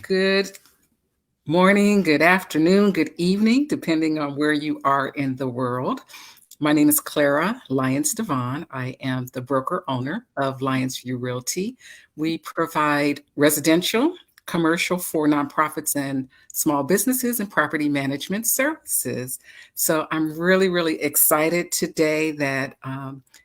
Good morning, good afternoon, good evening, depending on where you are in the world. My name is Clara Lyons-DeVaughn. I am the broker owner of Lyonsview Realty. We provide residential, commercial for nonprofits and small businesses and property management services. So I'm really excited today that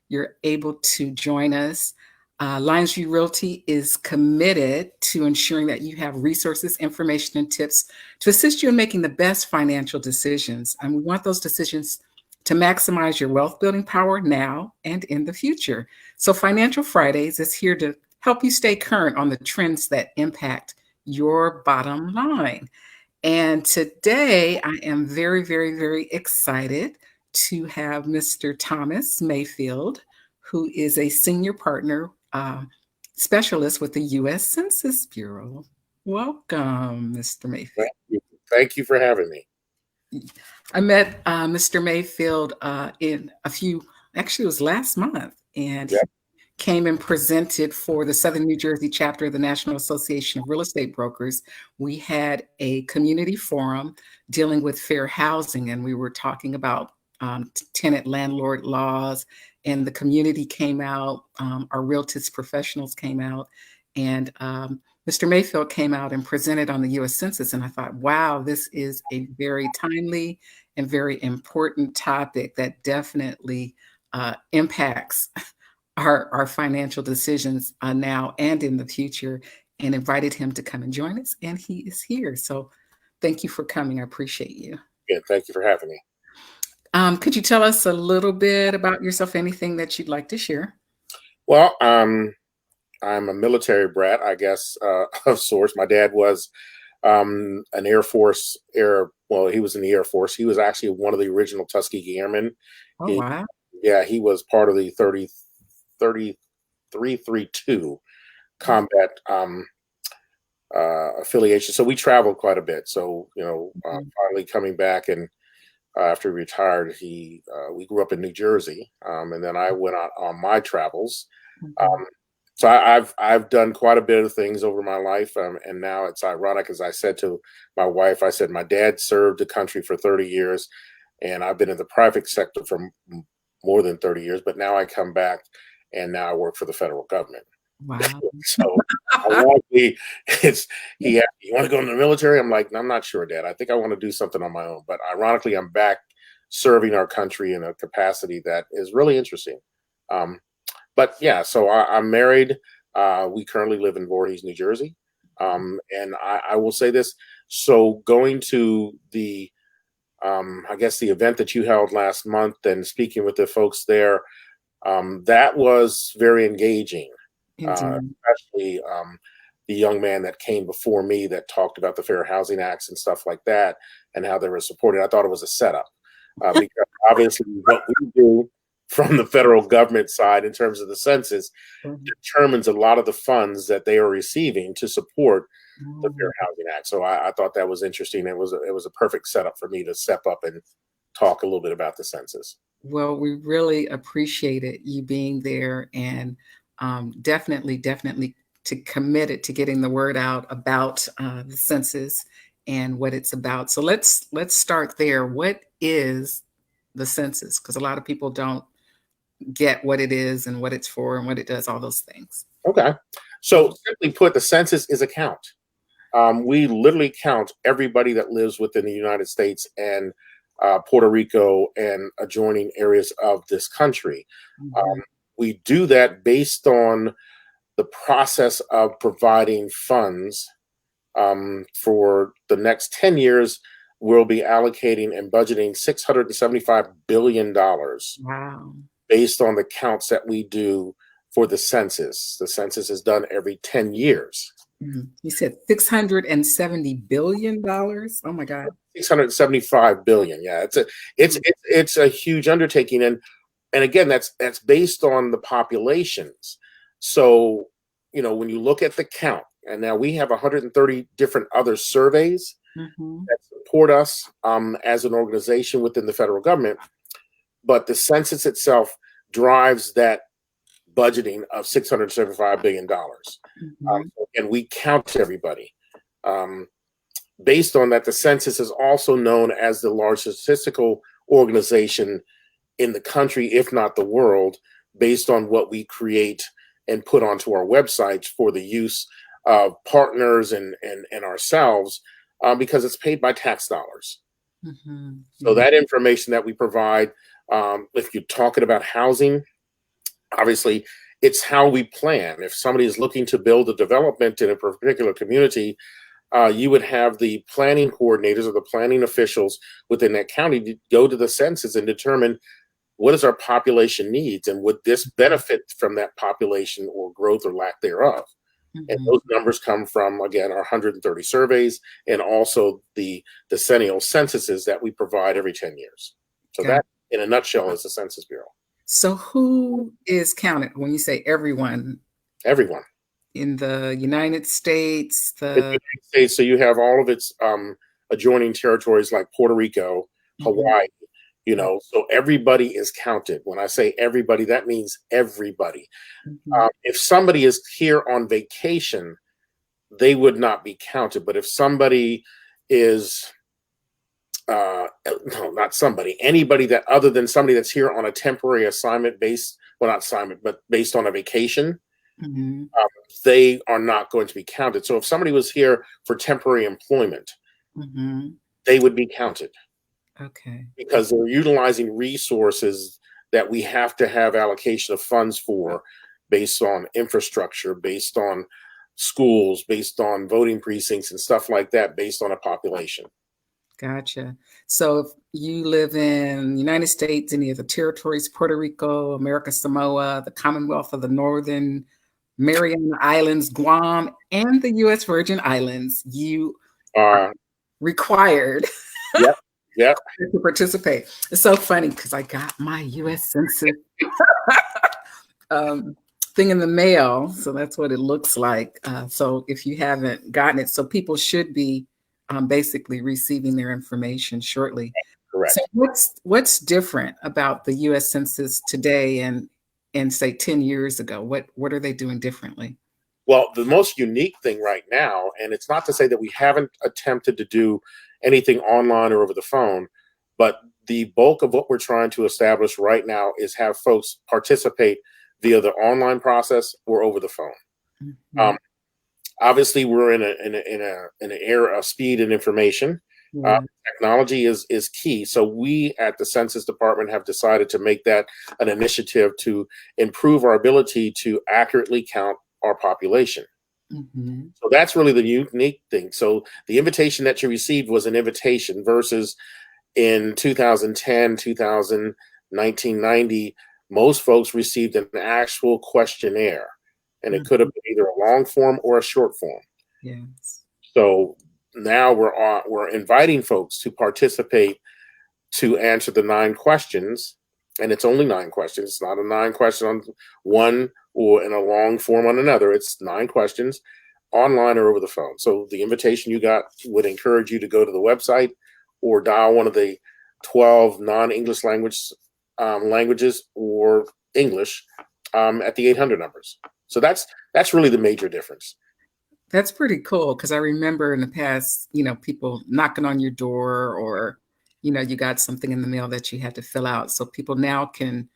you're able to join us. Lyonsview Realty is committed to ensuring that you have resources, information, and tips to assist you in making the best financial decisions. And we want those decisions to maximize your wealth building power now and in the future. So, Financial Fridays is here to help you stay current on the trends that impact your bottom line. And today I am very excited to have Mr. Thomas Mayfield, who is a senior partner specialist with the U.S. Census Bureau. Welcome, Mr. Mayfield. Thank you for having me. I met Mr. Mayfield actually it was last month, and he came and presented for the Southern New Jersey chapter of the National Association of Real Estate Brokers. We had a community forum dealing with fair housing, and we were talking about tenant landlord laws, and the community came out, our realtors professionals came out, and Mr. Mayfield came out and presented on the U.S. Census, and I thought, wow, this is a very timely and very important topic that definitely impacts our financial decisions now and in the future, and invited him to come and join us, and he is here. So thank you for coming. I appreciate you. Yeah, thank you for having me. Could you tell us a little bit about yourself, anything that you'd like to share? Well, I'm a military brat, I guess, of sorts. My dad was an Air Force well, he was in the Air Force. He was actually one of the original Tuskegee Airmen. Oh, wow. Yeah, he was part of the 3332 combat affiliation. So we traveled quite a bit. So, finally coming back and after he retired, we grew up in New Jersey, and then I went on my travels. So I've done quite a bit of things over my life, and now it's ironic, as I said to my wife, I said my dad served the country for 30 years, and I've been in the private sector for more than 30 years, but now I come back, and now I work for the federal government. Wow. So ironically, you want to go in the military? I'm like, I'm not sure, Dad. I think I want to do something on my own. But ironically, I'm back serving our country in a capacity that is really interesting. But yeah, so I'm married. We currently live in Voorhees, New Jersey. And I will say this. So going to the, I guess, the event that you held last month and speaking with the folks there, that was very engaging. Especially the young man that came before me that talked about the Fair Housing Acts and stuff like that and how they were supported. I thought it was a setup because obviously what we do from the federal government side in terms of the census determines a lot of the funds that they are receiving to support the Fair Housing Act. So I thought that was interesting. It was a perfect setup for me to step up and talk a little bit about the census. Well, we really appreciated you being there, and definitely committed to getting the word out about the census and what it's about. So let's start there. What is the census? Because a lot of people don't get what it is and what it's for and what it does, all those things. Okay. So simply put, the census is a count. We literally count everybody that lives within the United States and Puerto Rico and adjoining areas of this country. We do that based on the process of providing funds. For the next 10 years, we'll be allocating and budgeting $675 billion. Wow. Based on the counts that we do for the census. The census is done every 10 years. You said $670 billion. Oh my God. 675 billion. Yeah, it's a huge undertaking. And again, that's based on the populations. So, when you look at the count, and now we have 130 different other surveys that support us as an organization within the federal government, but the census itself drives that budgeting of $675 billion. And we count everybody. Based on that, the census is also known as the largest statistical organization in the country, if not the world, based on what we create and put onto our websites for the use of partners and ourselves, because it's paid by tax dollars. Mm-hmm. So Yeah. that information that we provide, if you're talking about housing, obviously it's how we plan. If somebody is looking to build a development in a particular community, you would have the planning coordinators or the planning officials within that county to go to the census and determine what is our population needs and would this benefit from that population or growth or lack thereof. And Mm-hmm. those numbers come from, again, our 130 surveys and also the decennial censuses that we provide every 10 years. So Got that, in a nutshell, is the Census Bureau. So who is counted when you say everyone Everyone. in the United States? In the The United States, so you have all of its adjoining territories like Puerto Rico, Mhm. Hawaii, so everybody is counted. When I say everybody, that means everybody. Mhm. If somebody is here on vacation, they would not be counted. But if somebody is, no, not somebody, anybody that other than somebody that's here on a temporary assignment based, well, not assignment, but based on a vacation, Mhm. they are not going to be counted. So if somebody was here for temporary employment, Mhm. they would be counted Okay. because they're utilizing resources that we have to have allocation of funds for based on infrastructure, based on schools, based on voting precincts and stuff like that, based on a population. Gotcha. So if you live in United States, any of the territories, Puerto Rico, America Samoa, the Commonwealth of the Northern Mariana Islands, Guam, and the U.S. Virgin Islands, you are Uh, required yep, yep. to participate. It's so funny because I got my U.S. Census um, thing in the mail. So that's what it looks like. So if you haven't gotten it, so people should be basically receiving their information shortly. So Correct. what's different about the U.S. Census today and say 10 years ago? What are they doing differently? Well, the most unique thing right now, and it's not to say that we haven't attempted to do anything online or over the phone, but the bulk of what we're trying to establish right now is have folks participate via the online process or over the phone. Mhm. Um, Obviously, we're in an era of speed and information. Uh, Yeah. Technology is key. So we at the Census Department have decided to make that an initiative to improve our ability to accurately count our population. Mhm. So that's really the unique thing. So the invitation that you received was an invitation versus in 2010, 2000, 1990, most folks received an actual questionnaire, and it could have Mhm. been either a long form or a short form. Yes. So now we're inviting folks to participate to answer the 9 questions, and it's only 9 questions. It's not a 9 question on one or in a long form on another. It's 9 questions online or over the phone. So the invitation you got would encourage you to go to the website or dial one of the 12 non-English languages or English at the 800 numbers. So that's really the major difference. That's pretty cool because I remember in the past, people knocking on your door or, you got something in the mail that you had to fill out. So people now can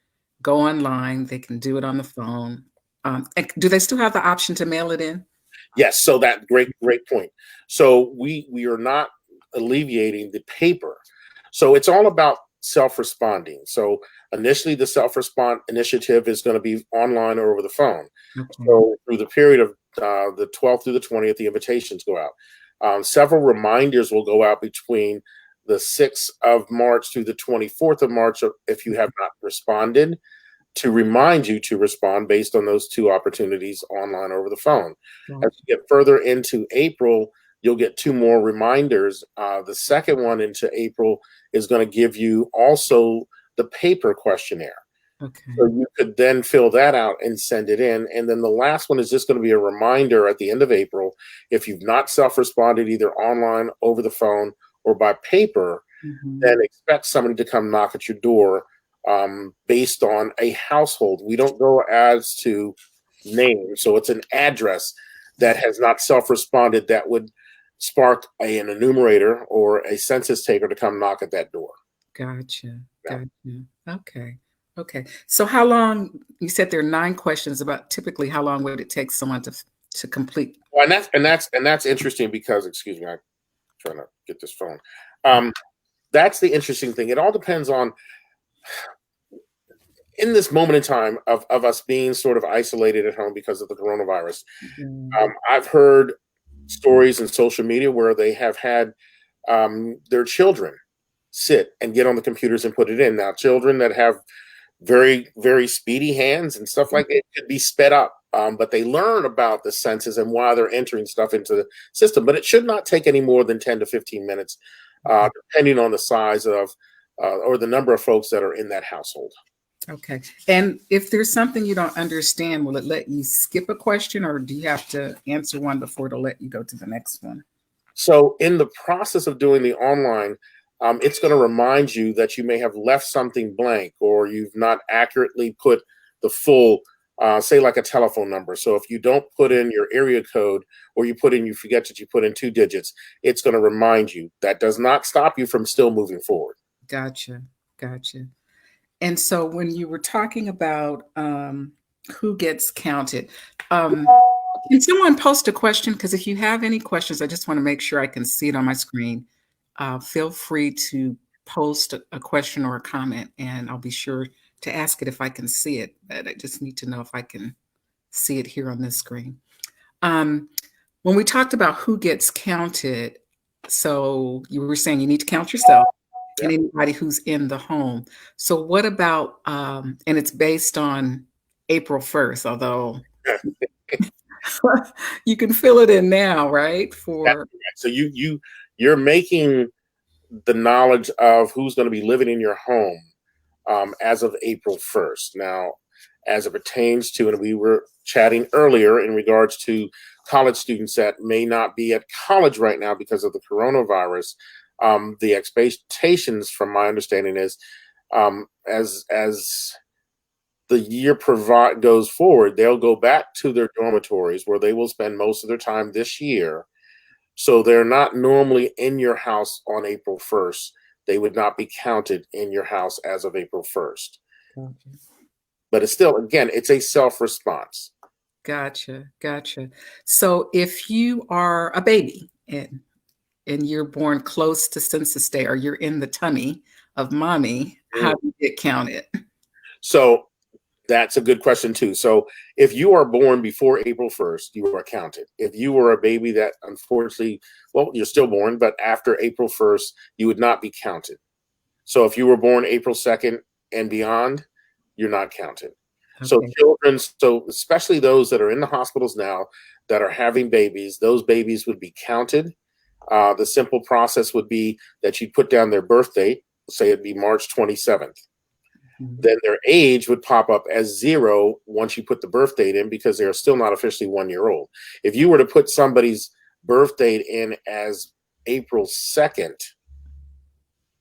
go online, they can do it on the phone. And do they still have the option to mail it in? Yes, so that great point. So we are not alleviating the paper. So it's all about self-responding. So initially the self-respond initiative is going to be online or over the phone. Okay. So through the period of the 12th through the 20th, the invitations go out. Several reminders will go out between the 6th of March through the 24th of March if you have not responded, to remind you to respond based on those two opportunities online or over the phone. As Gotcha. you get further into April, you'll get two more reminders. The second one into April is going to give you also the paper questionnaire. So Okay. you could then fill that out and send it in. And then the last one is just going to be a reminder at the end of April. If you've not self-responded either online, over the phone, or by paper, Mhm. then expect somebody to come knock at your door based on a household. We don't go as to name. So it's an address that has not self-responded that would spark an enumerator or a census taker to come knock at that door. Gotcha. Yeah. Gotcha. Okay. Okay. So how long, you said there are 9 questions, about typically how long would it take someone to complete? Well, and that's interesting because, excuse me, I'm trying to get this phone. That's the interesting thing. It all depends on, in this moment in time of us being sort of isolated at home because of the coronavirus. Mm, I've heard stories in social media where they have had their children sit and get on the computers and put it in. Now, children that have very, very speedy hands and stuff like that, it could be sped up. But they learn about the census and why they're entering stuff into the system. But it should not take any more than 10 to 15 minutes, depending on the size of or the number of folks that are in that household. okay. And if there's something you don't understand, will it let you skip a question, or do you have to answer one before it'll let you go to the next one? So, in the process of doing the online, it's going to remind you that you may have left something blank or you've not accurately put the full, say, like a telephone number. So, if you don't put in your area code or you forget that you put in 2 digits, it's going to remind you. That does not stop you from still moving forward. Gotcha. Gotcha. And so when you were talking about who gets counted, can someone post a question? Because if you have any questions, I just want to make sure I can see it on my screen. Feel free to post a question or a comment, and I'll be sure to ask it if I can see it. But I just need to know if I can see it here on this screen. Um, when we talked about who gets counted, so you were saying you need to count yourself and Yeah. anybody who's in the home. So what about, and it's based on April 1st, although you can fill it in now, right? That's For right. So you're making the knowledge of who's going to be living in your home as of April 1st. Now, as it pertains to, and we were chatting earlier in regards to college students that may not be at college right now because of the coronavirus, the expectations, from my understanding, is as the year goes forward, they'll go back to their dormitories where they will spend most of their time this year. So they're not normally in your house on April 1st. They would not be counted in your house as of April 1st. But it's still, again, it's a self response. Gotcha, gotcha. So if you are a baby and you're born close to census day, or you're in the tummy of mommy, how do you get counted? So that's a good question too. So if you are born before April 1st, you are counted. If you were a baby that, unfortunately, well, you're still born, but after April 1st, you would not be counted. So if you were born April 2nd and beyond, you're not counted. So Okay, children, so especially those that are in the hospitals now that are having babies, those babies would be counted. The simple process would be that you put down their birth date, say it'd be March 27th. mhm, Then their age would pop up as 0 once you put the birth date in because they're still not officially 1 year old. If you were to put somebody's birth date in as April 2nd,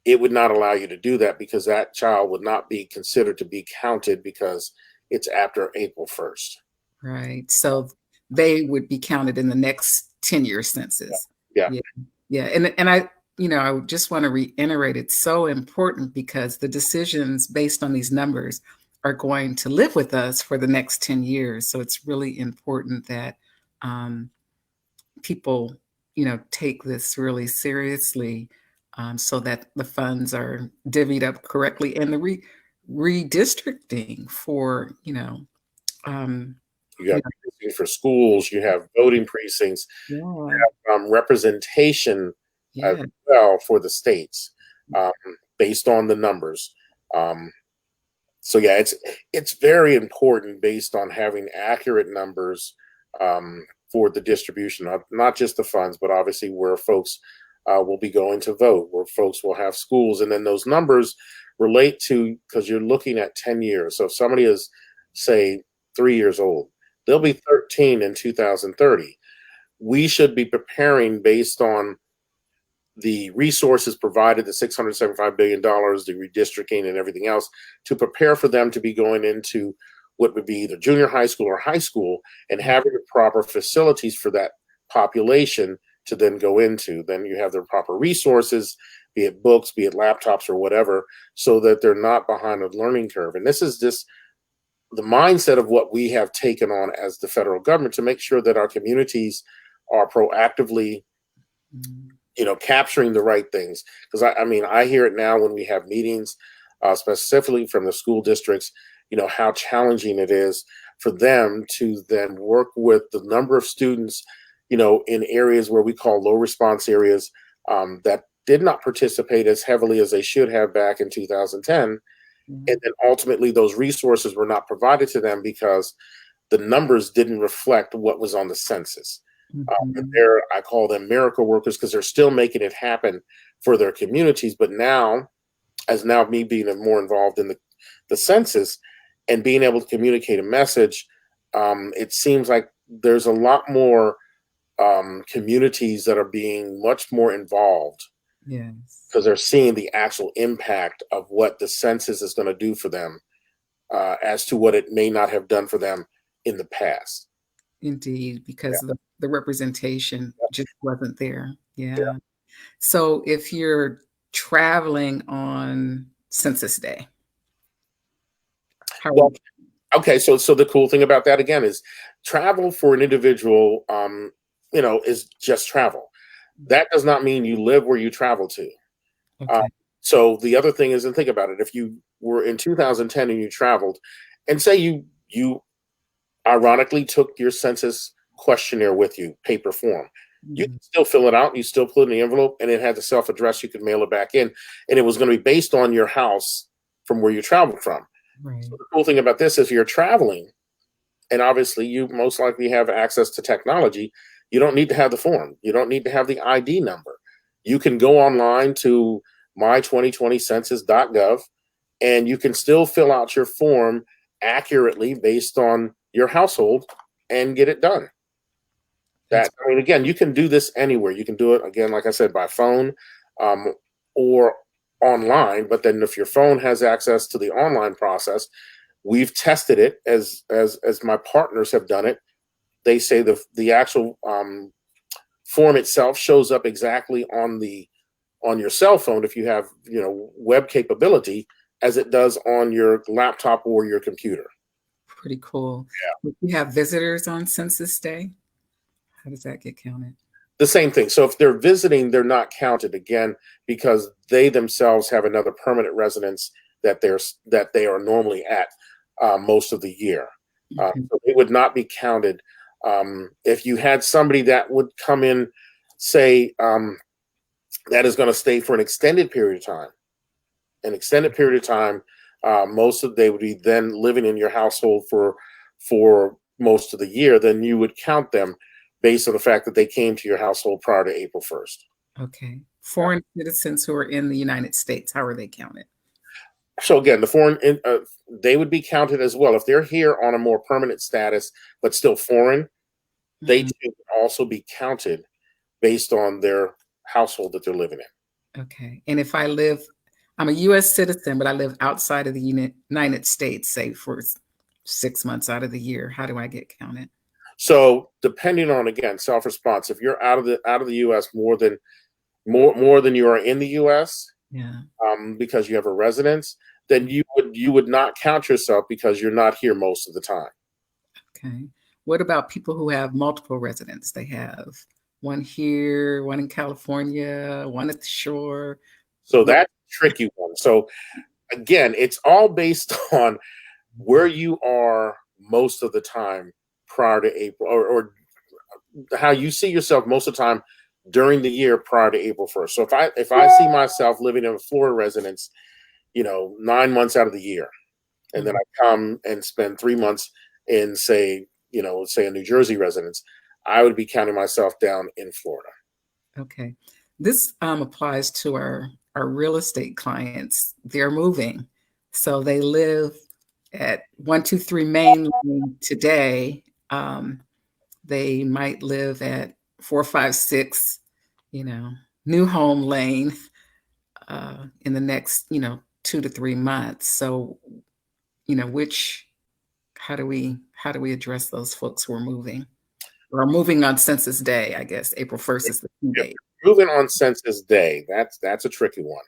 it would not allow you to do that because that child would not be considered to be counted because it's after April 1st. right. So they would be counted in the next 10-year census. Yeah. Yeah, yeah. And I, I just want to reiterate, it's so important because the decisions based on these numbers are going to live with us for the next 10 years. So it's really important that um, people, take this really seriously, so that the funds are divvied up correctly, and the redistricting for, um, You you have precincts for schools, you have voting precincts, know, representation as yeah, well for the states um, based on the numbers. Um, so yeah, it's very important based on having accurate numbers for the distribution of not just the funds, but obviously where folks will be going to vote, where folks will have schools, and then those numbers relate to, because you're looking at 10 years. So if somebody is, say, 3 years old, they'll be 13 in 2030. We should be preparing based on the resources provided, the $675 billion, the redistricting and everything else, to prepare for them to be going into what would be either junior high school or high school and having the proper facilities for that population to then go into. Then you have the proper resources, be it books, be it laptops or whatever, so that they're not behind a learning curve. And this is just the mindset of what we have taken on as the federal government to make sure that our communities are proactively, capturing the right things. Because I mean, I hear it now when we have meetings, specifically from the school districts, how challenging it is for them to then work with the number of students, in areas where we call low response areas, that did not participate as heavily as they should have back in 2010. And then ultimately those resources were not provided to them because the numbers didn't reflect what was on the census. And I call them miracle workers because they're still making it happen for their communities. But now, me being more involved in the census and being able to communicate a message, it seems like there's a lot more communities that are being much more involved. Yes. Because they're seeing the actual impact of what the census is going to do for them, as to what it may not have done for them in the past. Indeed, because Yeah. the representation just wasn't there. Yeah. Yeah. So if you're traveling on Census Day, how Well, okay. So the cool thing about that again is travel for an individual, is just travel. That does not mean you live where you travel to. okay. So the other thing is, and think about it, if you were in 2010 and you traveled, and say you ironically took your census questionnaire with you, paper form, you can still fill it out, you still put it in the envelope, and it had the self-address, you could mail it back in, and it was going to be based on your house from where you traveled from. Right. So the cool thing about this is you're traveling, and obviously you most likely have access to technology. You don't need to have the form. You don't need to have the ID number. You can go online to my2020census.gov and you can still fill out your form accurately based on your household and get it done. Again, you can do this anywhere. You can do it again, like I said, by phone, or online. But then if your phone has access to the online process, we've tested it as my partners have done it. They say the actual form itself shows up exactly on your cell phone if you have web capability as it does on your laptop or your computer. Pretty cool. If you have visitors on Census Day, how does that get counted? The same thing. So if they're visiting, they're not counted again because they themselves have another permanent residence that they are normally at most of the year. So they would not be counted. If you had somebody that would come in, say, that is going to stay for an extended period of time, most of they would be then living in your household for most of the year, then you would count them based on the fact that they came to your household prior to April 1st. Okay. Foreign citizens who are in the United States, how are they counted? So again, they would be counted as well. If they're here on a more permanent status, but still foreign, they should also be counted based on their household that they're living in. Okay. And if I'm a U.S. citizen, but I live outside of the United States, say for 6 months out of the year, how do I get counted? So depending on, again, self-response, if you're out of the U.S. more than you are in the U.S., Yeah. because you have a residence, then you would not count yourself because you're not here most of the time. Okay. What about people who have multiple residents? They have one here, one in California, one at the shore. So that's a tricky one. So again, it's all based on where you are most of the time prior to April, or how you see yourself most of the time during the year prior to April 1st. So if I see myself living in a Florida residence, 9 months out of the year, and then I come and spend 3 months in say a New Jersey residence, I would be counting myself down in Florida. Okay. This applies to our real estate clients. They're moving. So they live at 123 Main Lane today. They might live at 456, New Home Lane in the next, 2 to 3 months. So, how do we address those folks who are moving? or moving on Census Day, I guess. April 1st is the due If date. they're moving on Census Day, that's a tricky one.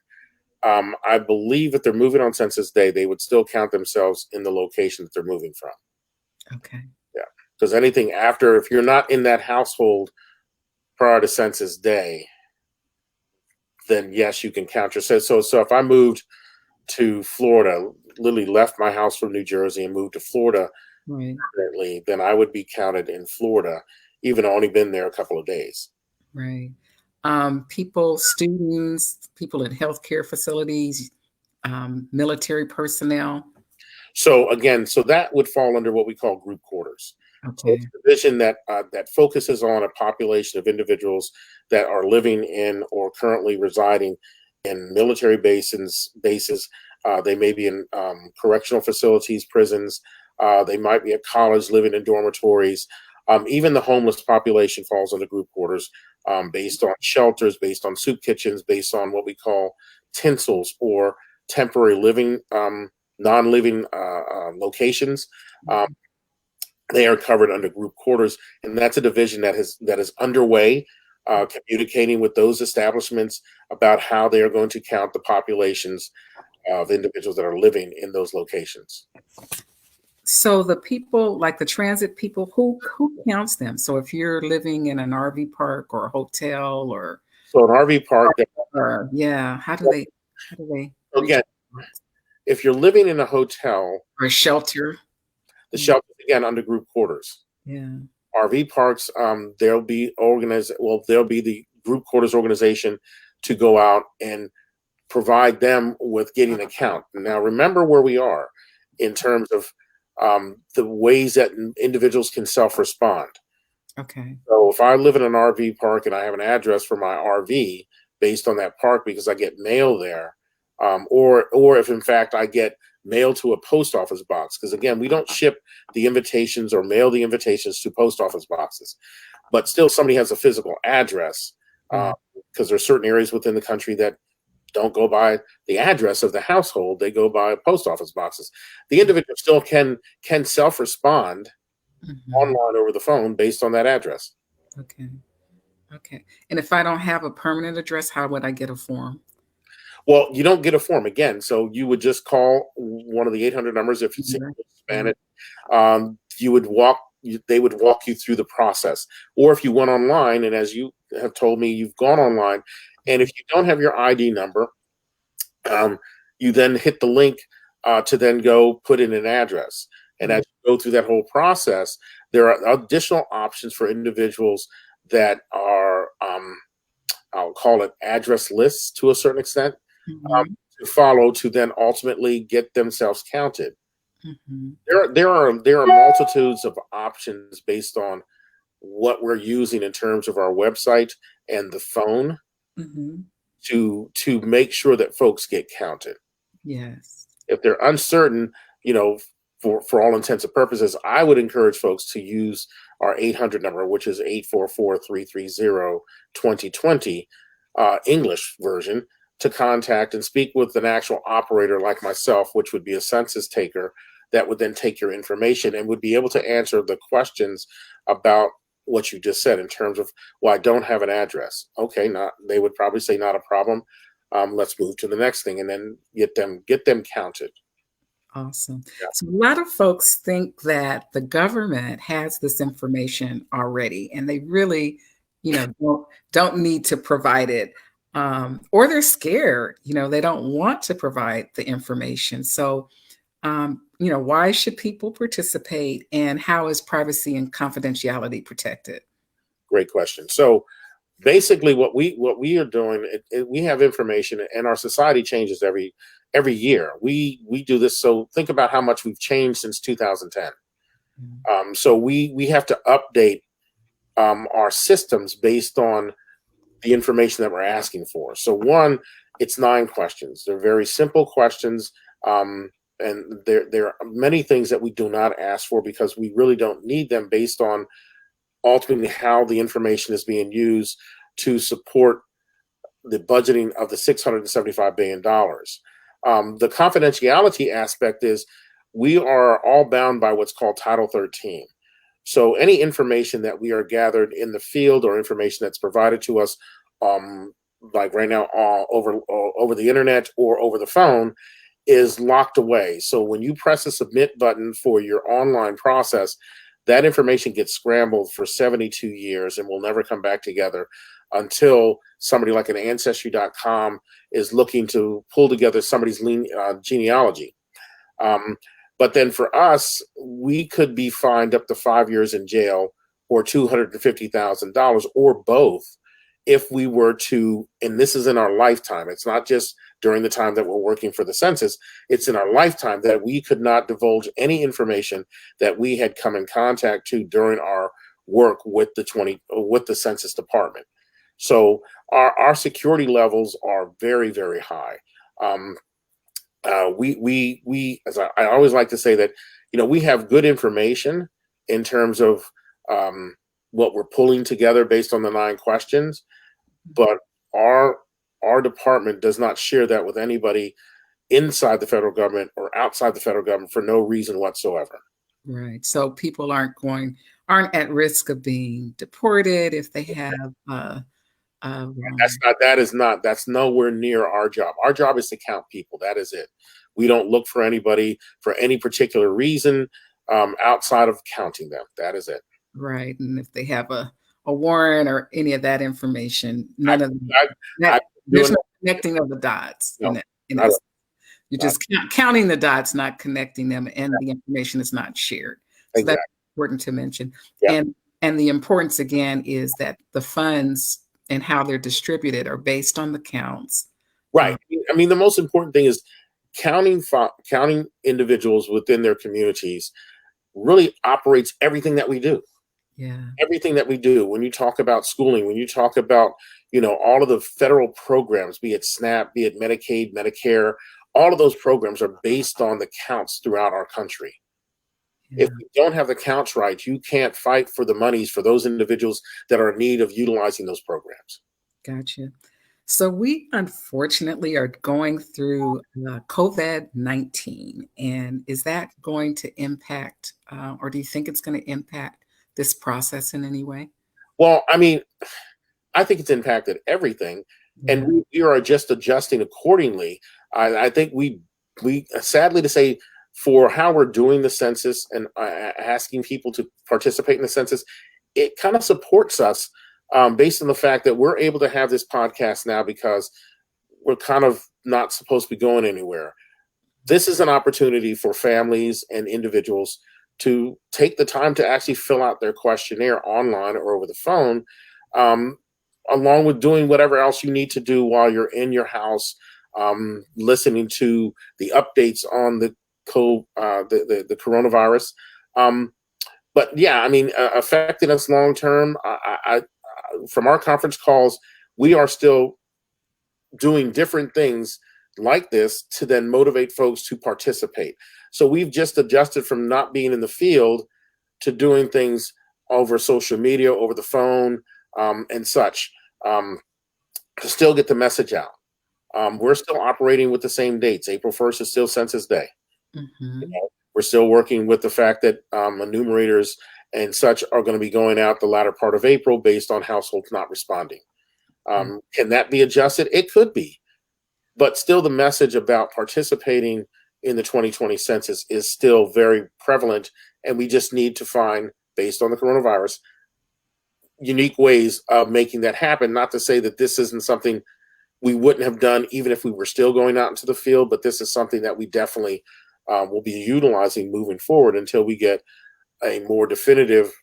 I believe if they're moving on Census Day, they would still count themselves in the location that they're moving from. Okay. Yeah, because anything after, if you're not in that household prior to Census Day, then yes, you can count yourself. So if I moved to Florida, literally left my house from New Jersey and moved to Florida Right. permanently, then I would be counted in Florida, even though I've only been there a couple of days. Right. People, students, people in healthcare facilities, military personnel. So again, so that would fall under what we call group quarters. So Okay. it's a division that focuses on a population of individuals that are living in or currently residing in military bases. They may be in correctional facilities, prisons. They might be at college, living in dormitories. Even the homeless population falls under group quarters, based on shelters, based on soup kitchens, based on what we call tinsels or temporary living, non-living locations. Um, Mhm. they are covered under group quarters, and that's a division that is underway, communicating with those establishments about how they are going to count the populations of individuals that are living in those locations. So the people, like the transit people, who counts them? So if you're living in an RV park or a hotel So an RV park, or yeah, how do they reach again, if you're living in a hotel, or a shelter? the Mm, shelter again under group quarters. yeah. RV parks, there'll be organized. Well, there'll be the group quarters organization to go out and provide them with getting a count. Now, remember where we are in terms of the ways that individuals can self-respond. Okay. So, if I live in an RV park and I have an address for my RV based on that park because I get mail there, or if in fact I get mail to a post office box, because again, we don't ship the invitations or mail the invitations to post office boxes, but still somebody has a physical address, Yeah. because there's certain areas within the country that don't go by the address of the household; they go by post office boxes. The individual still can self respond Mhm. online over the phone based on that address. Okay. Okay. And if I don't have a permanent address, how would I get a form? Well, you don't get a form again, so you would just call one of the 800 numbers if it's Number? Spanish. You would they would walk you through the process. Or if you went online, and as you have told me, you've gone online, and if you don't have your ID number, um, you then hit the link to then go put in an address. And Mhm. as you go through that whole process, there are additional options for individuals that are, I'll call it address lists to a certain extent, um, Mhm. to follow to then ultimately get themselves counted. Mhm. There are multitudes of options based on what we're using in terms of our website and the phone Mhm. to make sure that folks get counted. Yes. If they're uncertain, you know, for all intents and purposes, I would encourage folks to use our 800 number, which is 844-330-2020, English version, to contact and speak with an actual operator like myself, which would be a census taker that would then take your information and would be able to answer the questions about what you just said in terms of, well, I don't have an address. Okay, not they would probably say not a problem. Let's move to the next thing and then get them counted. Awesome. Yeah, So a lot of folks think that the government has this information already, and they really, don't need to provide it, or they're scared. They don't want to provide the information. So, why should people participate, and how is privacy and confidentiality protected? great question. So basically, what we are doing, we have information, and our society changes every year. We do this. So think about how much we've changed since 2010. Mm. So we have to update our systems based on the information that we're asking for. So one, it's 9 questions. They're very simple questions. And there are many things that we do not ask for because we really don't need them based on ultimately how the information is being used to support the budgeting of the $675 billion. The confidentiality aspect is we are all bound by what's called Title 13. So any information that we are gathered in the field or information that's provided to us, like right now, over the internet or over the phone, is locked away. So when you press the submit button for your online process, that information gets scrambled for 72 years and will never come back together until somebody like an ancestry.com is looking to pull together somebody's genealogy. But then for us, we could be fined up to 5 years in jail or $250,000 or both if we were to, and this is in our lifetime. It's not just during the time that we're working for the census. It's in our lifetime that we could not divulge any information that we had come in contact to during our work with the Census Department. So our security levels are very, very high. We as I always like to say that, we have good information in terms of what we're pulling together based on the 9 questions, but our department does not share that with anybody inside the federal government or outside the federal government for no reason whatsoever. Right. So people aren't at risk of being deported if they have That's nowhere near our job. Our job is to count people. That is it. We don't look for anybody for any particular reason outside of counting them. That is it. right. And if they have a warrant or any of that information, none of I, there's no connecting of the dots. no, You're just counting the dots, not connecting them, and the information is not shared. So exactly. that's important to mention. Yeah. And the importance again is that the funds and how they're distributed are based on the counts. Right. I mean, the most important thing is counting individuals within their communities really operates everything that we do. Yeah. Everything that we do. When you talk about schooling, when you talk about, all of the federal programs, be it SNAP, be it Medicaid, Medicare, all of those programs are based on the counts throughout our country. Yeah. If you don't have the counts right, you can't fight for the monies for those individuals that are in need of utilizing those programs. Gotcha. So we unfortunately are going through COVID-19, and is that going to impact, or do you think it's going to impact this process in any way? Well, I mean, I think it's impacted everything, and Yeah. we are just adjusting accordingly. I think we sadly to say, for how we're doing the census and asking people to participate in the census, it kind of supports us based on the fact that we're able to have this podcast now because we're kind of not supposed to be going anywhere. This is an opportunity for families and individuals to take the time to actually fill out their questionnaire online or over the phone, along with doing whatever else you need to do while you're in your house, listening to the updates on the coronavirus. But yeah, I mean, affecting us long term. From our conference calls, we are still doing different things like this to then motivate folks to participate. So we've just adjusted from not being in the field to doing things over social media, over the phone, and such, to still get the message out. We're still operating with the same dates. April 1st is still Census Day. Mm-hmm. We're still working with the fact that enumerators and such are going to be going out the latter part of April based on households not responding. Can that be adjusted? It could be. But still, the message about participating in the 2020 census is still very prevalent. And we just need to find, based on the coronavirus, unique ways of making that happen. Not to say that this isn't something we wouldn't have done even if we were still going out into the field, but this is something that we definitely will be utilizing moving forward until we get a more definitive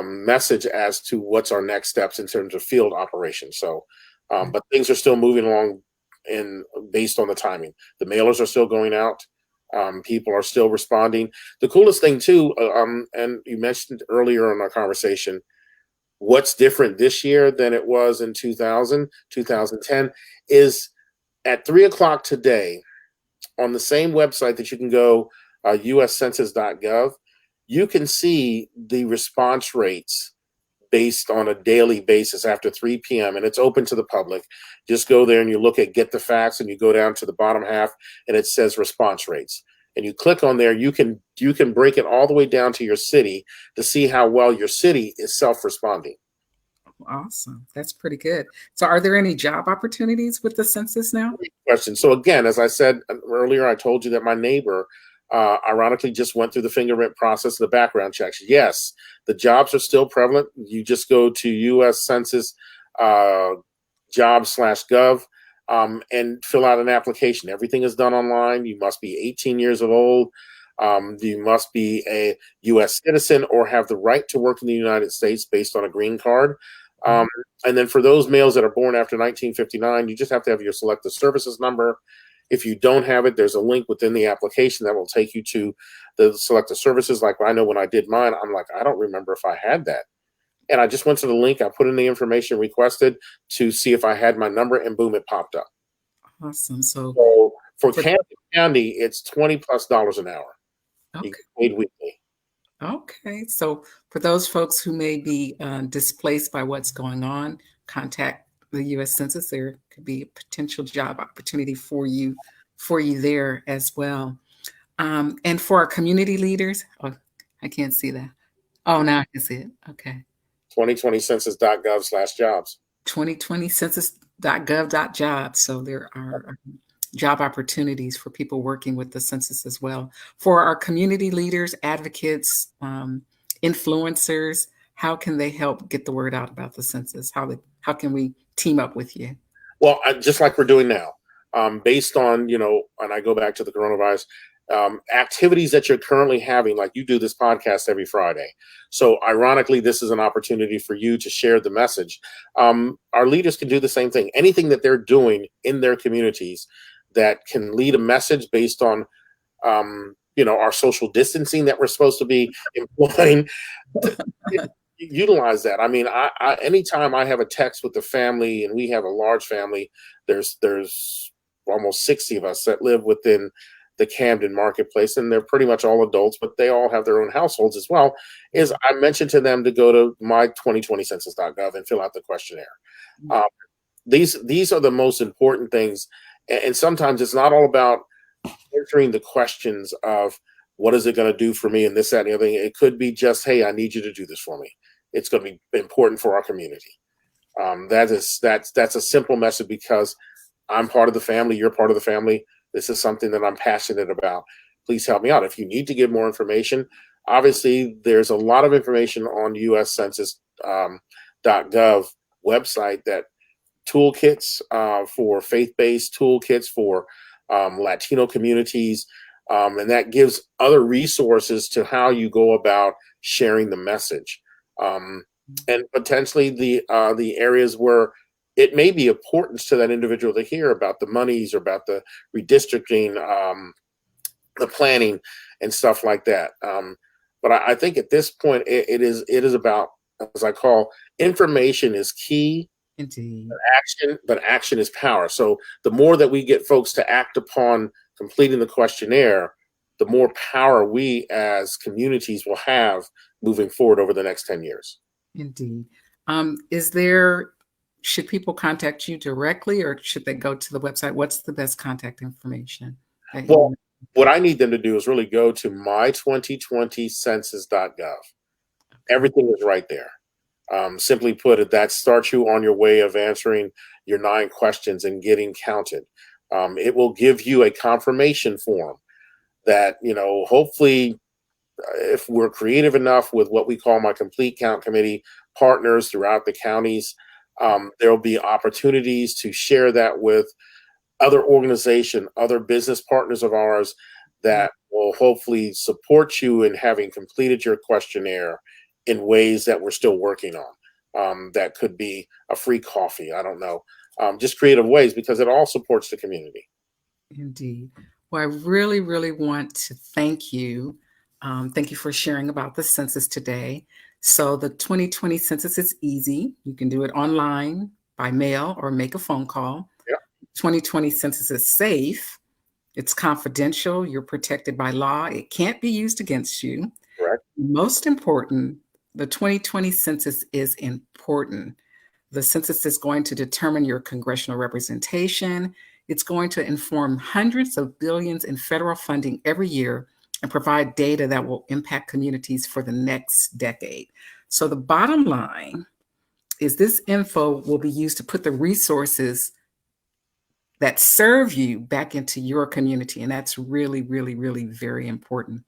message as to what's our next steps in terms of field operations. So, but things are still moving along based on the timing. The mailers are still going out. People are still responding. The coolest thing too, and you mentioned earlier in our conversation, what's different this year than it was in 2010 is at 3:00 today on the same website that you can go, uscensus.gov, you can see the response rates based on a daily basis after 3 p.m. and it's open to the public. Just go there and you look at Get the Facts and you go down to the bottom half and it says response rates. and you click on there, you can break it all the way down to your city to see how well your city is self-responding. Awesome. That's pretty good. So are there any job opportunities with the census now? Question. So again, as I said earlier, I told you that my neighbor ironically just went through the fingerprint process and the background checks. Yes, the jobs are still prevalent. You just go to US Census jobs/gov and fill out an application. Everything is done online. You must be 18 years of old. You must be a U.S. citizen or have the right to work in the United States based on a green card. And then for those males that are born after 1959, you just have to have your selective services number. If you don't have it, there's a link within the application that will take you to the selective services. Like I know when I did mine, I'm like, I don't remember if I had that. And I just went to the link, I put in the information requested to see if I had my number, and boom, it popped up. Awesome. So for Camden County, it's $20+ an hour. okay. You get paid weekly. Okay. So for those folks who may be displaced by what's going on, contact the U.S. Census. There could be a potential job opportunity for you there as well. And for our community leaders, oh, I can't see that. Oh, now I can see it. Okay. 2020census.gov/jobs. 2020census.gov.jobs. So there are job opportunities for people working with the census as well. For our community leaders, advocates, influencers, how can they help get the word out about the census? How can we team up with you? Well, just like we're doing now, based on, and I go back to the coronavirus, activities that you're currently having, like you do this podcast every Friday. So ironically, this is an opportunity for you to share the message. Our leaders can do the same thing. Anything that they're doing in their communities that can lead a message based on, our social distancing that we're supposed to be employing, utilize that. I mean, I anytime I have a text with the family, and we have a large family, there's almost 60 of us that live within the Camden marketplace, and they're pretty much all adults, but they all have their own households as well, is I mentioned to them to go to my 2020census.gov and fill out the questionnaire. These are the most important things. And sometimes it's not all about answering the questions of what is it going to do for me and this, that, and the other thing. It could be just, hey, I need you to do this for me. It's going to be important for our community. That's a simple message, because I'm part of the family. You're part of the family. This is something that I'm passionate about. Please help me out. If you need to get more information, obviously there's a lot of information on US Census.gov website, that toolkits for faith-based toolkits for Latino communities. And that gives other resources to how you go about sharing the message. And potentially the areas where it may be important to that individual to hear about the monies or about the redistricting, the planning and stuff like that. But I think at this point, it is about, as I call, information is key. Indeed. But action is power. So the more that we get folks to act upon completing the questionnaire, the more power we as communities will have moving forward over the next 10 years. Indeed. Should people contact you directly, or should they go to the website? What's the best contact information? Well, what I need them to do is really go to my2020census.gov. Everything is right there. Simply put it, that starts you on your way of answering your 9 questions and getting counted. It will give you a confirmation form that, hopefully, if we're creative enough with what we call my complete count committee partners throughout the counties, there will be opportunities to share that with other organizations, other business partners of ours that will hopefully support you in having completed your questionnaire in ways that we're still working on. That could be a free coffee. I don't know. Just creative ways, because it all supports the community. Indeed. Well, I really, really want to thank you. Thank you for sharing about the census today. So the 2020 census is easy. You can do it online, by mail, or make a phone call. Yeah. 2020 census is safe. It's confidential. You're protected by law. It can't be used against you. Correct. Most important, the 2020 census is important. The census is going to determine your congressional representation. It's going to inform hundreds of billions in federal funding every year and provide data that will impact communities for the next decade. So the bottom line is this info will be used to put the resources that serve you back into your community. And that's really, really, really very important.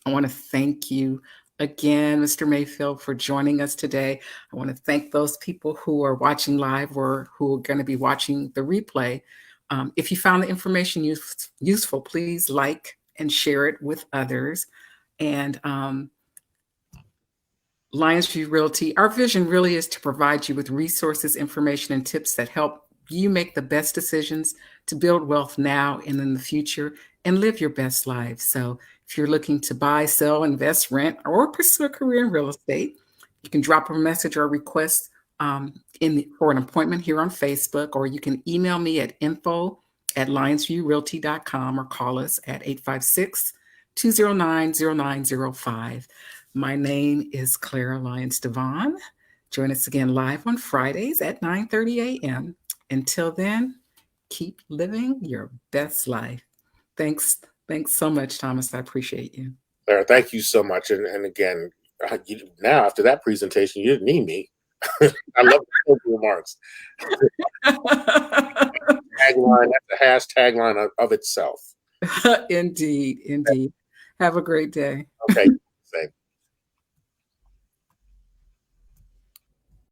I want to thank you again, Mr. Mayfield, for joining us today. I want to thank those people who are watching live or who are going to be watching the replay. If you found the information useful, please like and share it with others. And Lyonsview Realty, our vision really is to provide you with resources, information, and tips that help you make the best decisions to build wealth now and in the future and live your best life. So if you're looking to buy, sell, invest, rent, or pursue a career in real estate, you can drop a message or request for an appointment here on Facebook, or you can email me at info@lyonsviewrealty.com or call us at 856-209-0905. My name is Clara Lyons-DeVaughn. Join us again live on Fridays at 9:30 a.m. Until then, keep living your best life. Thanks so much, Thomas. I appreciate you. Clara, thank you so much. And again, now after that presentation, you didn't need me. I love the remarks. Tagline, that's a hashtag of itself. Indeed. Have a great day. Okay. Same.